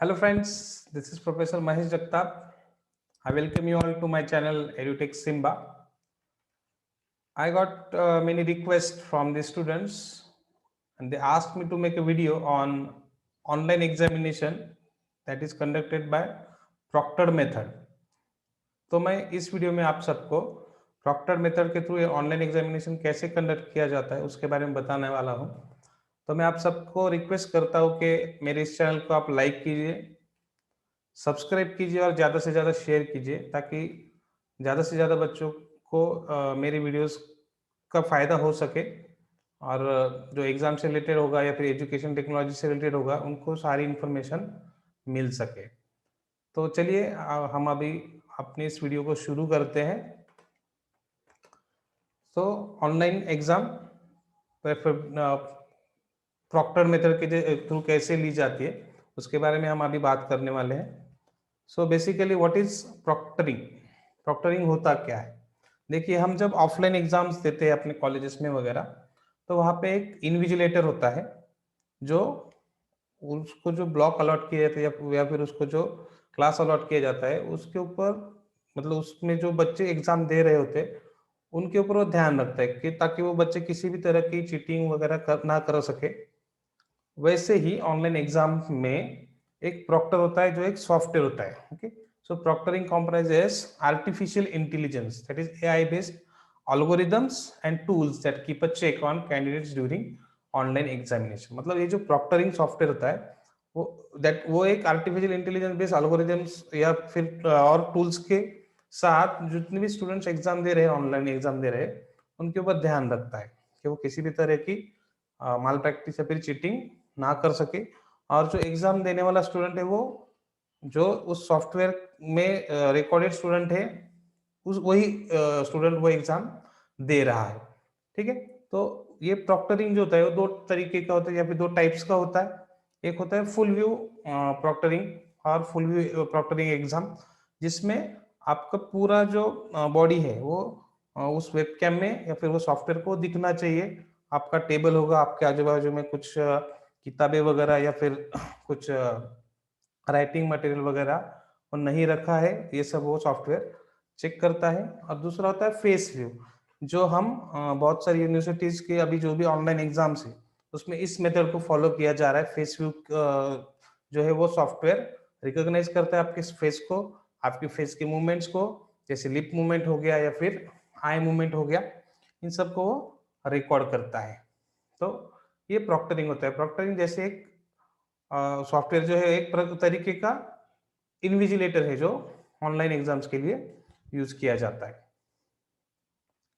Hello friends, this is Professor Mahesh Jagtap. I welcome you all to my channel EduTech Simba. I got many requests from the students and they asked me to make a video on online examination that is conducted by Proctored method. तो मैं इस video में आप सबको Procter method के through ये online examination कैसे conduct किया जाता है उसके बारे में बताने वाला हूँ। तो मैं आप सबको रिक्वेस्ट करता हूँ कि मेरे इस चैनल को आप लाइक कीजिए, सब्सक्राइब कीजिए और ज़्यादा से ज़्यादा शेयर कीजिए ताकि ज़्यादा से ज़्यादा बच्चों को मेरी वीडियोस का फ़ायदा हो सके और जो एग्ज़ाम से रिलेटेड होगा या फिर एजुकेशन टेक्नोलॉजी से रिलेटेड होगा उनको सारी इन्फॉर्मेशन मिल सके। तो चलिए हम अभी अपने इस वीडियो को शुरू करते हैं। तो ऑनलाइन एग्ज़ाम प्रॉक्टर मेथड के थ्रू कैसे ली जाती है उसके बारे में हम अभी बात करने वाले हैं। So basically what is proctoring? Proctoring होता क्या है? देखिए, हम जब ऑफलाइन एग्जाम्स देते हैं अपने कॉलेजेस में वगैरह, तो वहाँ पे एक इन्विजिलेटर होता है जो उसको जो ब्लॉक अलॉट किया जाता है या फिर उसको जो क्लास अलॉट किया जाता है उसके ऊपर, मतलब उसमें जो बच्चे एग्जाम दे रहे होते हैं उनके ऊपर वो ध्यान रखता है कि ताकि वो बच्चे किसी भी तरह की चीटिंग वगैरह ना कर सके। वैसे ही ऑनलाइन एग्जाम में एक प्रॉक्टर होता है जो एक सॉफ्टवेयर होता है। Okay, so proctoring comprises artificial intelligence, that is AI based algorithms and tools that keep a check on candidates during online examination. मतलब ये जो प्रॉक्टरिंग सॉफ्टवेयर होता है वो एक आर्टिफिशियल इंटेलिजेंस बेस्ड एल्गोरिथम्स या फिर और टूल्स के साथ जितने भी स्टूडेंट्स एग्जाम दे रहे हैं, ऑनलाइन एग्जाम दे रहे हैं, उनके ऊपर ध्यान रखता है कि वो किसी भी तरह की माल प्रैक्टिस या फिर चीटिंग ना कर सके। और जो एग्जाम देने वाला स्टूडेंट है वो जो उस सॉफ्टवेयर में रिकॉर्डेड स्टूडेंट है उस वही स्टूडेंट वो एग्जाम दे रहा है। ठीक है, तो ये प्रॉक्टरिंग जो होता है वो दो तरीके का होता है या फिर दो टाइप्स का होता है। एक होता है फुल व्यू प्रॉक्टरिंग और फुल व्यू प्रॉक्टरिंग एग्जाम, जिसमें आपका पूरा जो बॉडी है वो उस वेबकैम में या फिर वो सॉफ्टवेयर को दिखना चाहिए। आपका टेबल होगा, आपके आजू बाजू में कुछ किताबें वगैरह या फिर कुछ राइटिंग मटेरियल वगैरह वो नहीं रखा है, ये सब वो सॉफ्टवेयर चेक करता है। और दूसरा होता है फेस व्यू, जो हम बहुत सारी यूनिवर्सिटीज के अभी जो भी ऑनलाइन एग्जाम्स है उसमें इस मेथड को फॉलो किया जा रहा है। फेस व्यू जो है वो सॉफ्टवेयर रिकॉग्नाइज करता है आपके फेस को, आपके फेस के मूवमेंट्स को, जैसे लिप मूवमेंट हो गया या फिर आई मूवमेंट हो गया, इन सबको वो रिकॉर्ड करता है। तो ये प्रॉक्टरिंग होता है। प्रॉक्टरिंग जैसे एक सॉफ्टवेयर जो है एक तरीके का इन्विजिलेटर है जो ऑनलाइन एग्जाम्स के लिए यूज किया जाता है।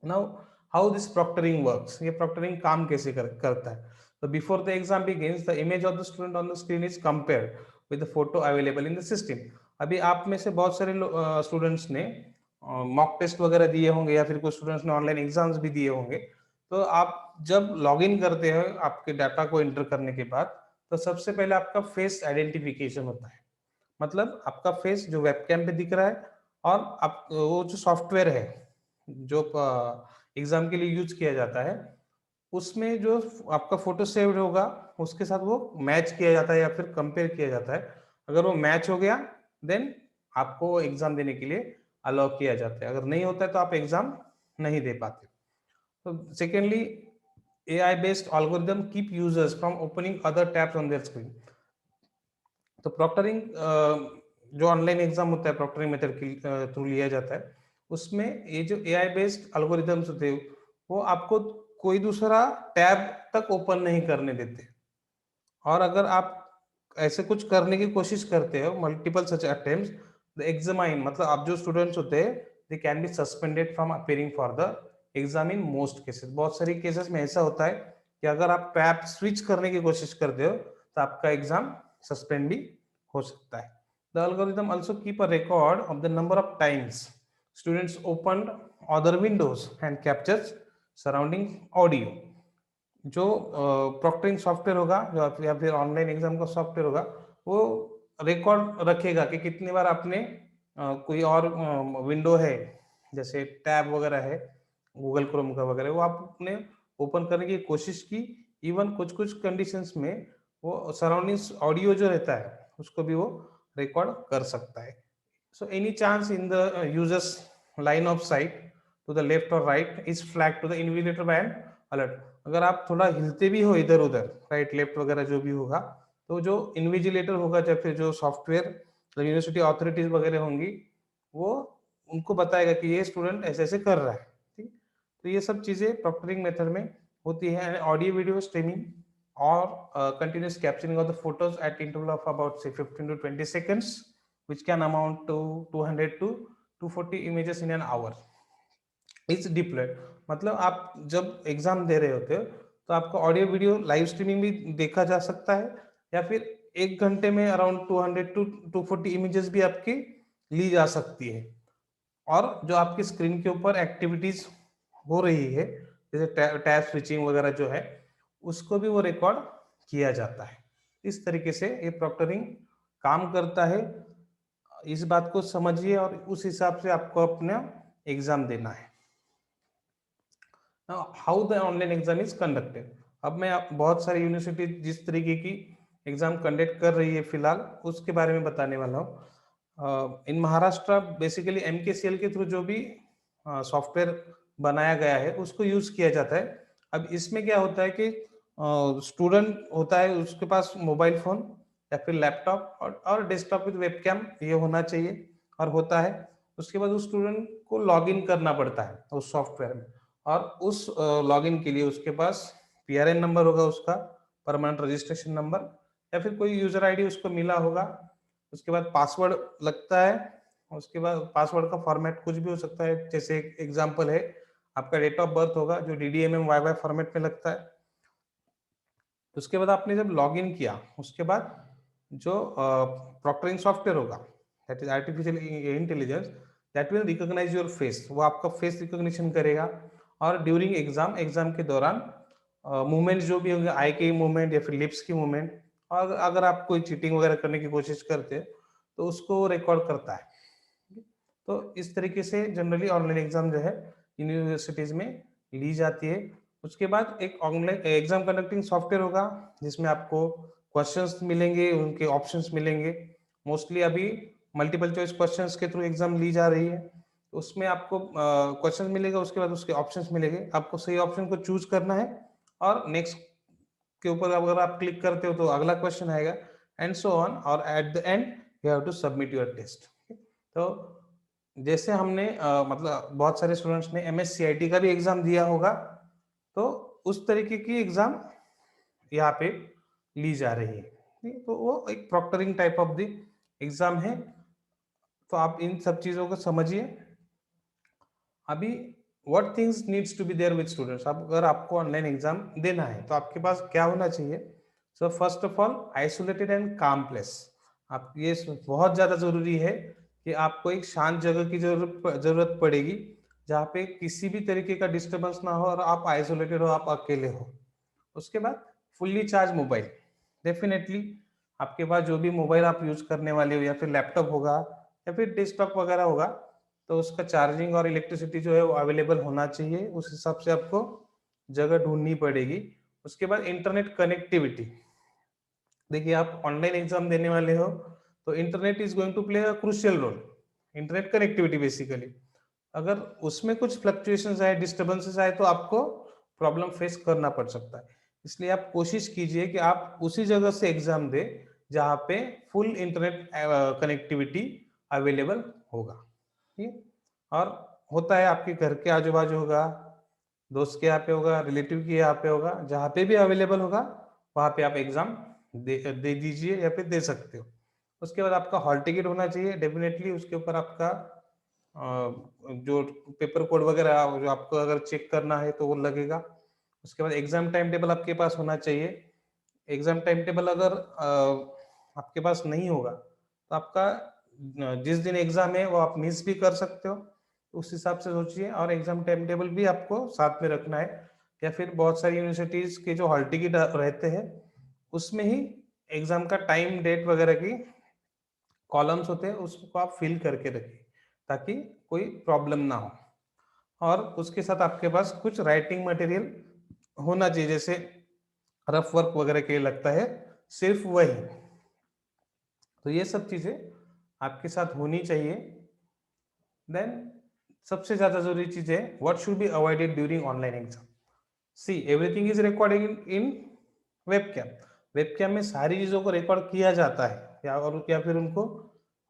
Now how this proctoring works, ये प्रॉक्टरिंग काम कैसे करता है? तो before the exam begins the image of the student on the screen is compared with the photo available in the system. अभी आप में से बहुत सारे स्टूडेंट्स ने मॉक टेस्ट वगैरह दिए होंगे या फिर कुछ स्टूडेंट्स ने ऑनलाइन एग्जाम्स भी दिए होंगे। तो आप जब लॉग इन करते हैं आपके डाटा को एंटर करने के बाद, तो सबसे पहले आपका फेस आइडेंटिफिकेशन होता है। मतलब आपका फेस जो वेबकैम पे दिख रहा है और आप वो जो सॉफ्टवेयर है जो एग्जाम के लिए यूज किया जाता है उसमें जो आपका फोटो सेव्ड होगा उसके साथ वो मैच किया जाता है या फिर कंपेयर किया जाता है। अगर वो मैच हो गया देन आपको एग्जाम देने के लिए अलाउ किया जाता है, अगर नहीं होता है तो आप एग्जाम नहीं दे पाते। तो secondly, AI based algorithm keep users from opening other tabs on their screen। तो प्रॉक्टरिंग जो ऑनलाइन एग्जाम होता है प्रॉक्टरिंग मेथड के थ्रू लिया जाता है, उसमें ये जो AI बेस्ड एल्गोरिथम्स होते हैं वो आपको कोई दूसरा टैब तक ओपन नहीं करने देते। और अगर आप ऐसे कुछ करने की कोशिश करते हो, multiple such attempts, the examine मतलब आप जो स्टूडेंट्स होते हैं they can be suspended from appearing for the exam in most cases. बहुत सारी केसेस में ऐसा होता है कि अगर आप टैब स्विच करने की कोशिश करते हो तो आपका एग्जाम सस्पेंड भी हो सकता है। The algorithm also keep a record of the number of times students opened other Windows and captures surrounding audio. जो प्रॉक्टरिंग सॉफ्टवेयर होगा जो या फिर ऑनलाइन एग्जाम का सॉफ्टवेयर होगा वो रिकॉर्ड रखेगा कि कितनी बार आपने कोई और विंडो है जैसे टैब वगैरह है गूगल क्रोम का वगैरह, वो आपने ओपन करने की कोशिश की। इवन कुछ कुछ कंडीशंस में वो सराउंडिंग्स ऑडियो जो रहता है उसको भी वो रिकॉर्ड कर सकता है. So any chance in the user's line of sight to the left or right is flagged to the invigilator by an alert. अगर आप थोड़ा हिलते भी हो इधर उधर राइट लेफ्ट वगैरह जो भी होगा, तो जो इन्विजिलेटर होगा या फिर जो सॉफ्टवेयर यूनिवर्सिटी अथॉरिटीज वगैरह होंगी, वो उनको बताएगा कि ये स्टूडेंट ऐसे ऐसे कर रहा है. ठीक, तो ये सब चीजें प्रॉक्टरिंग मेथड में होती है. ऑडियो वीडियो स्ट्रीमिंग और continuous capturing of the photos eight interval of about से 15 to 20 seconds, which can amount to 200 to 240 images in an hour is deployed. मतलब आप जब एग्जाम दे रहे होते हो तो आपको ऑडियो वीडियो लाइव स्ट्रीमिंग भी देखा जा सकता है, या फिर 1 घंटे में अराउंड 200 टू 240 इमेजेस भी आपकी ली जा सकती है. और जो आपकी स्क्रीन के ऊपर एक्टिविटीज हो रही है, जैसे टैब स्विचिंग वगैरह जो है, उसको भी वो रिकॉर्ड किया जाता है. इस तरीके से ये प्रॉक्टरिंग काम करता है. इस बात को समझिए और उस हिसाब से आपको अपना एग्जाम देना है. How the online exam is conducted. अब मैं बहुत सारी यूनिवर्सिटी जिस तरीके की एग्जाम कंडक्ट कर रही है फिलहाल, उसके बारे में बताने वाला हूँ. इन महाराष्ट्र बेसिकली MKCL के थ्रू जो भी सॉफ्टवेयर बनाया गया है उसको यूज किया जाता है. अब इसमें क्या होता है कि स्टूडेंट होता है, उसके पास मोबाइल फोन या फिर लैपटॉप और डेस्कटॉप विद वेबकैम ये होना चाहिए और होता है. उसके बाद उस स्टूडेंट को लॉगिन करना पड़ता है उस सॉफ्टवेयर में, और उस लॉगिन के लिए उसके पास PRN नंबर होगा, उसका परमानेंट रजिस्ट्रेशन नंबर, या फिर कोई यूजर आईडी उसको मिला होगा. उसके बाद पासवर्ड लगता है. उसके बाद पासवर्ड का फॉर्मेट कुछ भी हो सकता है, जैसे एक एग्जांपल है आपका डेट ऑफ बर्थ होगा जो DDMM YY फॉर्मेट में लगता है. उसके बाद आपने जब लॉगिन किया, उसके बाद जो प्रॉक्टरिंग सॉफ्टवेयर होगा, that is artificial intelligence, that will recognise your face. वो आपका फेस रिकॉग्निशन करेगा, और ड्यूरिंग एग्जाम के दौरान मूवमेंट जो भी होंगे, आई के मूवमेंट या फिर लिप्स की मूवमेंट, और अगर आप कोई चीटिंग वगैरह करने की कोशिश करते हैं तो उसको रिकॉर्ड करता है. तो इस तरीके से जनरली ऑनलाइन एग्जाम जो है यूनिवर्सिटीज में ली जाती है. उसके बाद एक ऑनलाइन एग्जाम कंडक्टिंग सॉफ्टवेयर होगा जिसमें आपको क्वेश्चंस मिलेंगे, उनके ऑप्शंस मिलेंगे. मोस्टली अभी मल्टीपल चॉइस क्वेश्चंस के थ्रू एग्जाम ली जा रही है. तो उसमें आपको क्वेश्चन मिलेगा, उसके बाद उसके ऑप्शंस मिलेंगे, आपको सही ऑप्शन को चूज करना है, और नेक्स्ट के ऊपर अगर आप क्लिक करते हो तो अगला क्वेश्चन आएगा, एंड सो ऑन, और at the end you have to submit your test. तो जैसे हमने मतलब बहुत सारे स्टूडेंट्स ने MSCIT का भी एग्जाम दिया होगा, तो उस तरीके की एग्जाम यहाँ पे ली जा रही है. तो वो एक proctoring type of the exam है. तो आप इन सब चीजों को समझिए. अभी what things needs to be there with students. अब अगर आपको ऑनलाइन एग्जाम देना है तो आपके पास क्या होना चाहिए? So first of all isolated and काम प्लेस. आप ये बहुत ज्यादा जरूरी है कि आपको एक शांत जगह की जरूरत पड़ेगी, जहाँ पे किसी भी तरीके का डिस्टर्बेंस ना हो और आप आइसोलेटेड हो, आप अकेले हो. उसके बाद फुल्ली चार्ज मोबाइल. डेफिनेटली आपके पास जो भी मोबाइल आप यूज करने वाले हो, या फिर लैपटॉप होगा या फिर डेस्कटॉप वगैरह होगा, तो उसका चार्जिंग और इलेक्ट्रिसिटी जो है वो अवेलेबल होना चाहिए. उस हिसाब से आपको जगह ढूंढनी पड़ेगी. उसके बाद इंटरनेट कनेक्टिविटी. देखिए आप ऑनलाइन एग्जाम देने वाले हो तो internet is going to play a crucial role. Internet connectivity basically, अगर उसमें कुछ फ्लक्चुएशंस आए, डिस्टर्बेंसेस आए, तो आपको प्रॉब्लम फेस करना पड़ सकता है. इसलिए आप कोशिश कीजिए कि आप उसी जगह से एग्जाम दे जहाँ पे फुल इंटरनेट कनेक्टिविटी अवेलेबल होगा. ठीक है? और होता है आपके घर के आजू बाजू होगा, दोस्त के यहाँ पे होगा, रिलेटिव के यहाँ पे होगा, जहाँ पे भी अवेलेबल होगा वहाँ पे आप एग्जाम दे दीजिए या फिर दे सकते हो. उसके बाद आपका हॉल टिकट होना चाहिए डेफिनेटली. उसके ऊपर आपका जो पेपर कोड वगैरह जो आपको अगर चेक करना है तो वो लगेगा. उसके बाद एग्जाम टाइम टेबल आपके पास होना चाहिए. एग्जाम टाइम टेबल अगर आपके पास नहीं होगा तो आपका जिस दिन एग्जाम है वो आप मिस भी कर सकते हो. उस हिसाब से सोचिए, और एग्जाम टाइम टेबल भी आपको साथ में रखना है. या फिर बहुत सारी यूनिवर्सिटीज के जो हॉल टिकट रहते हैं उसमें ही एग्जाम का टाइम डेट वगैरह की कॉलम्स होते हैं, उसको आप फिल करके रखिए ताकि कोई प्रॉब्लम ना हो. और उसके साथ आपके पास कुछ राइटिंग मटेरियल होना चाहिए, जैसे रफ वर्क वगैरह के लिए लगता है सिर्फ वही. तो ये सब चीजें आपके साथ होनी चाहिए। देन सबसे ज्यादा जरूरी चीज है, what should be avoided during online exam. See everything is recording in webcam. Webcam में सारी चीजों को रिकॉर्ड किया जाता है या फिर उनको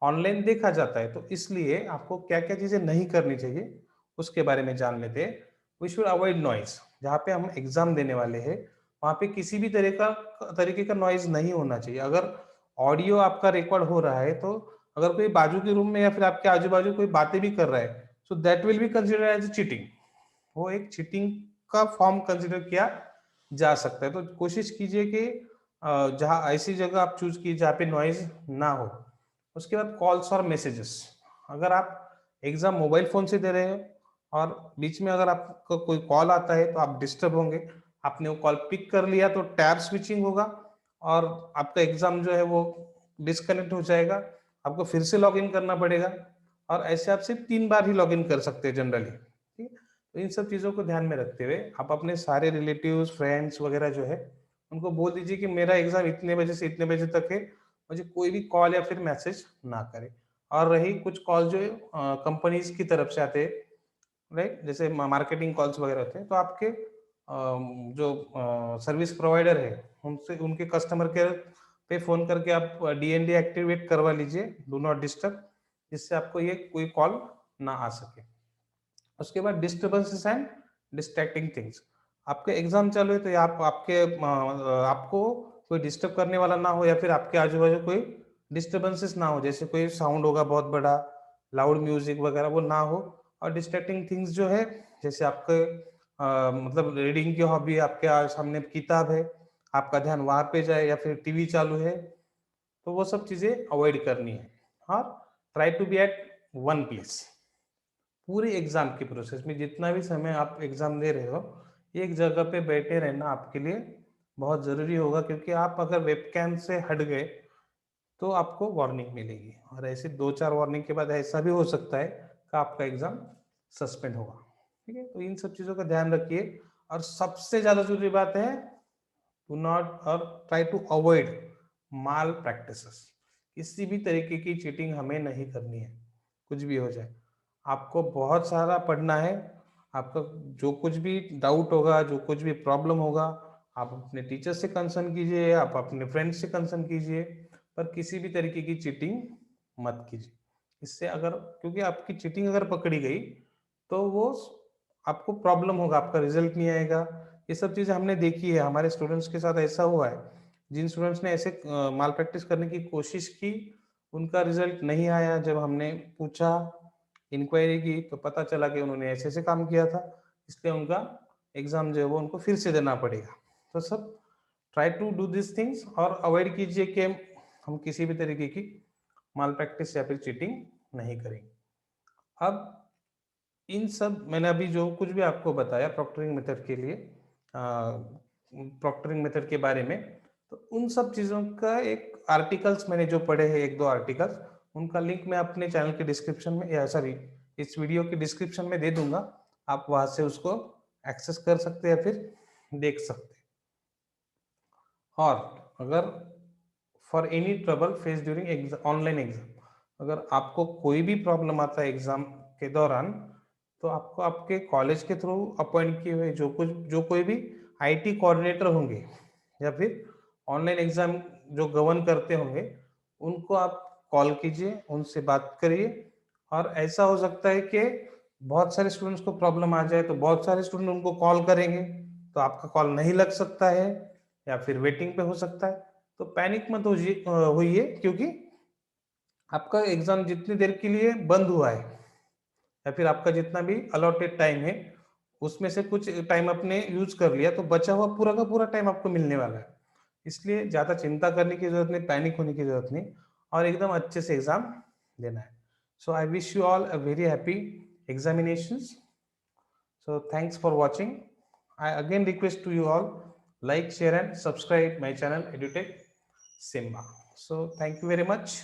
ऑनलाइन देखा जाता है। तो इसलिए आपको क्या क्या चीजें नहीं करनी चाहिए उसके बारे में जान लेते हैं। We should avoid noise. जहाँ पे हम एग्जाम देने वाले हैं वहाँ पे किसी भी तरीके का नॉइज नहीं होना चाहिए। अगर ऑडियो आपका रिकॉर्ड हो रहा है तो अगर कोई बाजू के रूम में या फिर आपके आजू बाजू कोई बातें भी कर रहा है, so that will be consider as cheating. वो एक चीटिंग का फॉर्म कंसिडर किया जा सकता है। तो कोशिश कीजिए कि जहाँ ऐसी जगह आप चूज कीजिए जहाँ पे नॉइज ना हो। उसके बाद कॉल्स और मैसेजेस। अगर आप एग्जाम मोबाइल फोन से दे रहे हो और बीच में अगर आपको कोई कॉल आता है तो आप डिस्टर्ब होंगे। आपने वो कॉल पिक कर लिया तो टैब स्विचिंग होगा और आपका एग्जाम जो है वो डिस्कनेक्ट हो जाएगा। आपको फिर से लॉग इन करना पड़ेगा और ऐसे आप सिर्फ 3 बार ही लॉग इन कर सकते हैं जनरली। ठीक है, तो इन सब चीजों को ध्यान में रखते हुए आप अपने सारे रिलेटिव्स फ्रेंड्स वगैरह जो है उनको बोल दीजिए कि मेरा एग्जाम इतने बजे से इतने बजे तक है, मुझे कोई भी कॉल या फिर मैसेज ना करे। और रही कुछ कॉल जो कंपनीज की तरफ से आते हैं, राइट, जैसे मार्केटिंग कॉल्स वगैरह होते हैं, तो आपके जो सर्विस प्रोवाइडर है उनसे उनके कस्टमर केयर पे फोन करके आप डीएनडी एक्टिवेट करवा लीजिए, डू नॉट डिस्टर्ब, जिससे आपको ये कोई कॉल ना आ सके। उसके बाद डिस्टर्बेंसेस एंड डिस्ट्रैक्टिंग थिंग्स। आपके एग्जाम चालू है तो आपको कोई डिस्टर्ब करने वाला ना हो या फिर आपके आजू बाजू कोई डिस्टर्बेंसेस ना हो, जैसे कोई साउंड होगा बहुत बड़ा, लाउड म्यूजिक वगैरह वो ना हो। और डिस्ट्रैक्टिंग थिंग्स जो है, जैसे आपके मतलब रीडिंग की हॉबी, आपके सामने किताब है, आपका ध्यान वहां पे जाए या फिर टीवी चालू है, तो वो सब चीजें अवॉइड करनी है। और try to be at one place. पूरे एग्जाम की प्रोसेस में जितना भी समय आप एग्जाम दे रहे हो, एक जगह पे बैठे रहना आपके लिए बहुत जरूरी होगा, क्योंकि आप अगर वेबकैम से हट गए तो आपको वार्निंग मिलेगी और ऐसे 2-4 वार्निंग के बाद ऐसा भी हो सकता है कि आपका एग्जाम सस्पेंड होगा। ठीक है, तो इन सब चीजों का ध्यान रखिए। और सबसे ज्यादा जरूरी बात है, टू नॉट और try to avoid malpractices. किसी भी तरीके की चीटिंग हमें नहीं करनी है, कुछ भी हो जाए। आपको बहुत सारा पढ़ना है। आपका जो कुछ भी डाउट होगा, जो कुछ भी प्रॉब्लम होगा, आप अपने टीचर से कंसर्न कीजिए, आप अपने फ्रेंड से कंसर्न कीजिए, पर किसी भी तरीके की चीटिंग मत कीजिए। इससे अगर, क्योंकि आपकी चीटिंग अगर पकड़ी गई तो वो आपको प्रॉब्लम होगा, आपका रिजल्ट नहीं आएगा। ये सब चीजें हमने देखी है, हमारे स्टूडेंट्स के साथ ऐसा हुआ है। जिन स्टूडेंट्स ने ऐसे माल प्रैक्टिस करने की कोशिश की, उनका रिजल्ट नहीं आया। जब हमने पूछा, इंक्वायरी की, तो पता चला कि उन्होंने ऐसे ऐसे काम किया था, इसलिए उनका एग्जाम जो है वो उनको फिर से देना पड़ेगा। तो सब try to do this things और अवॉइड कीजिए कि हम किसी भी तरीके की माल प्रैक्टिस या फिर चीटिंग नहीं करेंगे। अब इन सब मैंने अभी जो कुछ भी आपको बताया प्रॉक्टरिंग मेथड के लिए, प्रॉक्टरिंग मेथड के बारे में, तो उन सब चीज़ों का एक आर्टिकल्स मैंने जो पढ़े हैं, 1-2 आर्टिकल्स, उनका लिंक मैं अपने चैनल के डिस्क्रिप्शन में, या सॉरी, इस वीडियो के डिस्क्रिप्शन में दे दूंगा। आप वहां से उसको एक्सेस कर सकते हैं या फिर देख सकते हैं। और अगर for any trouble face during online exam, अगर आपको कोई भी प्रॉब्लम आता है एग्जाम के दौरान, तो आपको आपके कॉलेज के थ्रू अपॉइंट किए हुए जो कोई भी आईटी कोऑर्डिनेटर होंगे या फिर ऑनलाइन एग्जाम जो गवर्न करते होंगे, उनको आप कॉल कीजिए, उनसे बात करिए। और ऐसा हो सकता है कि बहुत सारे स्टूडेंट्स को प्रॉब्लम आ जाए तो बहुत सारे स्टूडेंट उनको कॉल करेंगे, तो आपका कॉल नहीं लग सकता है या फिर वेटिंग पे हो सकता है। तो पैनिक मत होइए, क्योंकि आपका एग्जाम जितनी देर के लिए बंद हुआ है या फिर आपका जितना भी अलॉटेड टाइम है उसमें से कुछ टाइम आपने यूज कर लिया, तो बचा हुआ पूरा का पूरा टाइम आपको मिलने वाला है। इसलिए ज्यादा चिंता करने की जरूरत नहीं, पैनिक होने की जरूरत नहीं, और एकदम अच्छे से एग्जाम देना है। So I wish you all a very happy examinations. So thanks for watching. I again request to you all, like, share and subscribe my channel EduTech Simba. So thank you very much.